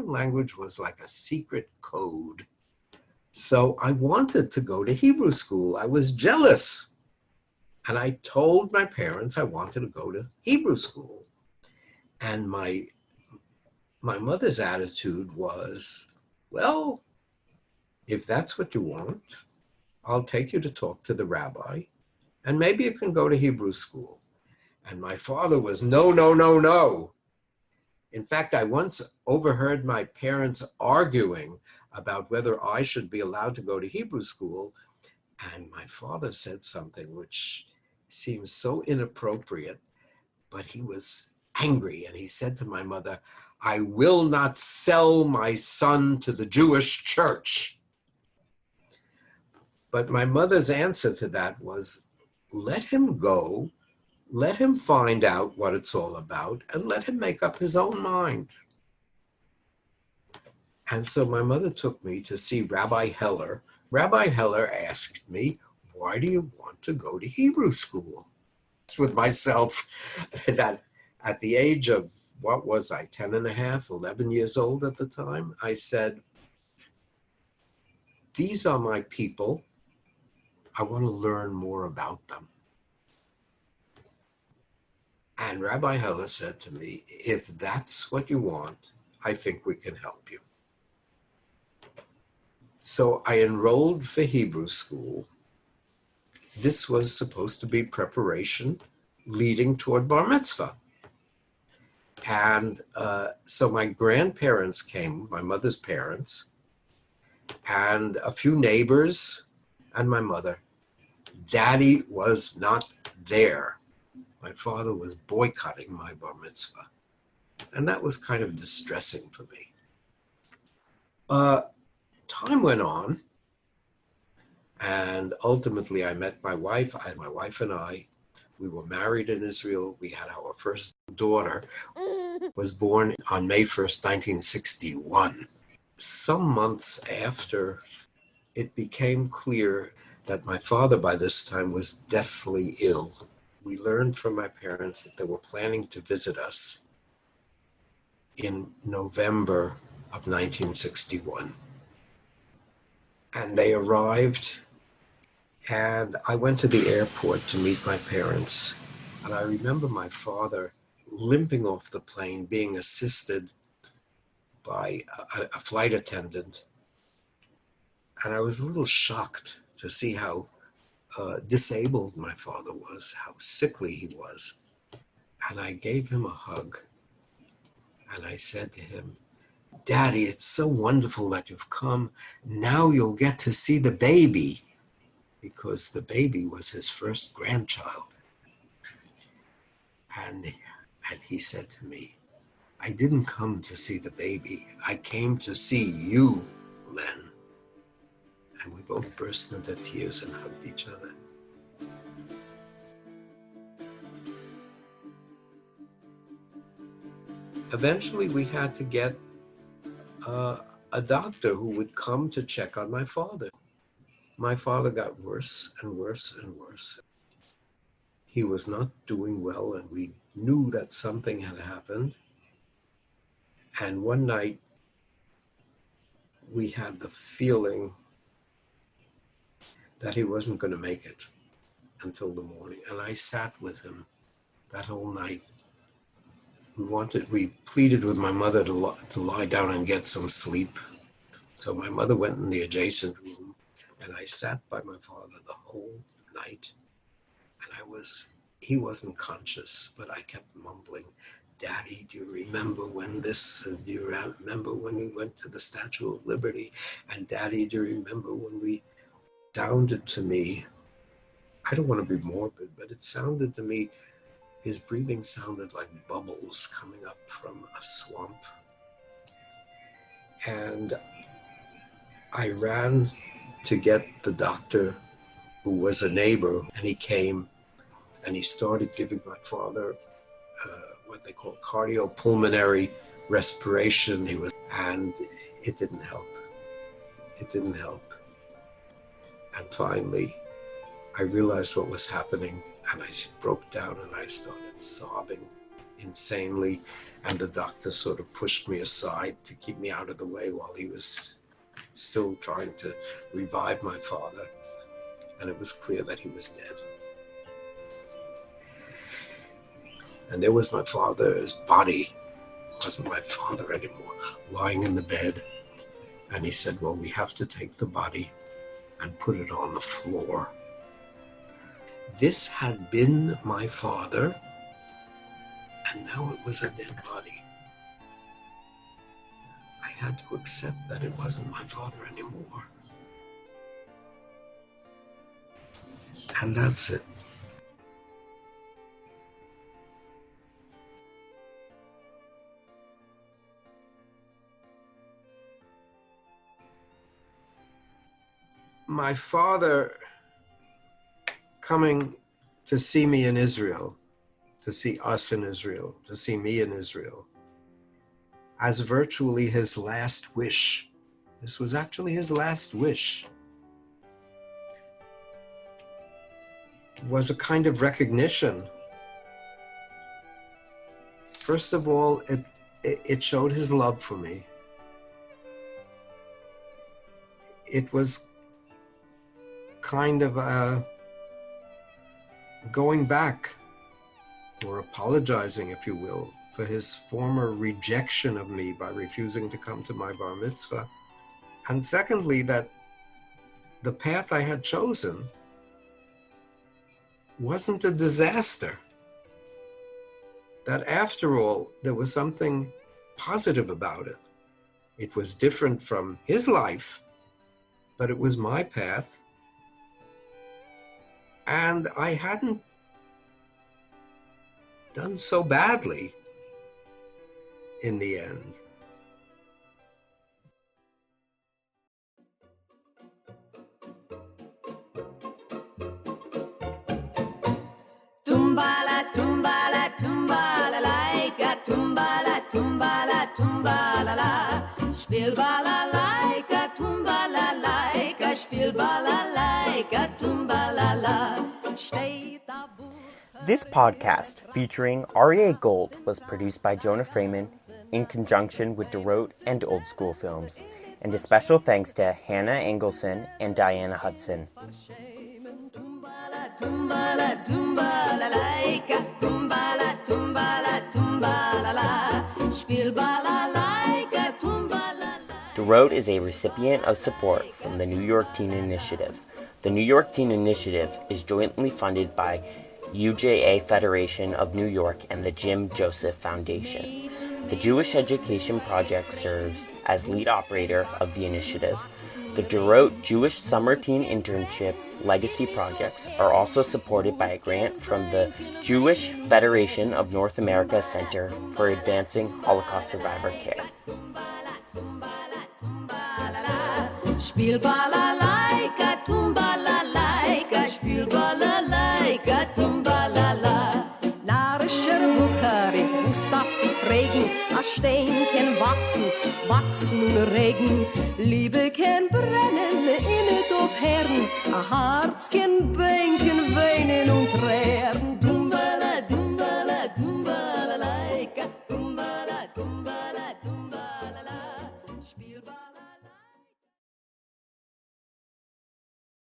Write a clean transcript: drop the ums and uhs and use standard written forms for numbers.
foreign language was like a secret code. So I wanted to go to Hebrew school. I was jealous. And I told my parents I wanted to go to Hebrew school. And my mother's attitude was, well, if that's what you want, I'll take you to talk to the rabbi, and maybe you can go to Hebrew school. And my father was, no, no, no, no. In fact, I once overheard my parents arguing about whether I should be allowed to go to Hebrew school. And my father said something which seems so inappropriate, but he was angry. And he said to my mother, I will not sell my son to the Jewish church. But my mother's answer to that was, let him go, let him find out what it's all about, and let him make up his own mind. And so my mother took me to see Rabbi Heller. Rabbi Heller asked me, why do you want to go to Hebrew school? With myself that at the age of, what was I, 10 and a half, 11 years old at the time, I said, these are my people. I want to learn more about them. And Rabbi Heller said to me, if that's what you want, I think we can help you. So I enrolled for Hebrew school. This was supposed to be preparation leading toward bar mitzvah. And so my grandparents came, my mother's parents, and a few neighbors and my mother. Daddy was not there. My father was boycotting my bar mitzvah. And that was kind of distressing for me. Time went on, and ultimately I met my wife. My wife and I, we were married in Israel. We had our first daughter, was born on May 1st, 1961. Some months after, it became clear that my father by this time was deathly ill. We learned from my parents that they were planning to visit us in November of 1961. And they arrived, and I went to the airport to meet my parents. And I remember my father limping off the plane, being assisted by a flight attendant. And I was a little shocked to see how disabled my father was, how sickly he was. And I gave him a hug. And I said to him, Daddy, it's so wonderful that you've come. Now you'll get to see the baby, because the baby was his first grandchild. And he said to me, I didn't come to see the baby. I came to see you, Len. And we both burst into tears and hugged each other. Eventually, we had to get a doctor who would come to check on my father. My father got worse and worse and worse. He was not doing well, and we knew that something had happened. And one night, we had the feeling that he wasn't going to make it until the morning. And I sat with him that whole night. We pleaded with my mother to lie down and get some sleep. So my mother went in the adjacent room, and I sat by my father the whole night. And he wasn't conscious, but I kept mumbling, Daddy, do you remember when this, and do you remember when we went to the Statue of Liberty? And Daddy, do you remember when we sounded to me, I don't want to be morbid, but it sounded to me, his breathing sounded like bubbles coming up from a swamp. And I ran to get the doctor, who was a neighbor, and he came and he started giving my father what they call cardiopulmonary respiration. And it didn't help. It didn't help. And finally, I realized what was happening, and I broke down and I started sobbing. insanely, and the doctor sort of pushed me aside to keep me out of the way while he was still trying to revive my father, and it was clear that he was dead. And there was my father's body. It wasn't my father anymore, lying in the bed. And he said, well, we have to take the body and put it on the floor. This had been my father, and now it was a dead body. I had to accept that it wasn't my father anymore. And that's it. My father coming to see me in Israel, to see us in Israel, to see me in Israel, as virtually his last wish. This was actually his last wish. It was a kind of recognition. First of all, it showed his love for me. It was kind of going back, or apologizing, if you will, for his former rejection of me by refusing to come to my bar mitzvah. And secondly, that the path I had chosen wasn't a disaster. That after all, there was something positive about it. It was different from his life, but it was my path. And I hadn't done so badly in the end. Tumbala, tumbala, tumbala, laika, tumbala, tumbala, tumbala, la. Spiel balalaika, tumbala, laika, spiel balalaika, tumbala, la. This podcast, featuring Aryeh Gold, was produced by Jonah Fraiman in conjunction with DOROT and Old School Films. And a special thanks to Hannah Engelson and Diana Hudson. Tumbala, tumbala, laika, tumbala, tumbala, tumbala, la. Spiel balalaika, tumbala, la. DOROT is a recipient of support from the New York Teen Initiative. The New York Teen Initiative is jointly funded by UJA-Federation of New York and the Jim Joseph Foundation. The Jewish Education Project serves as lead operator of the initiative. The DOROT Jewish Summer Teen Internship Legacy Projects are also supported by a grant from the Jewish Federation of North America Center for Advancing Holocaust Survivor Care. Spiel balalaika, tumbala, spiel balalaika, tumbala. Narischer Buchari, du darfst dich fragen, a Stein kann wachsen und regen. Liebe kann brennen, in it auf Herren, aha.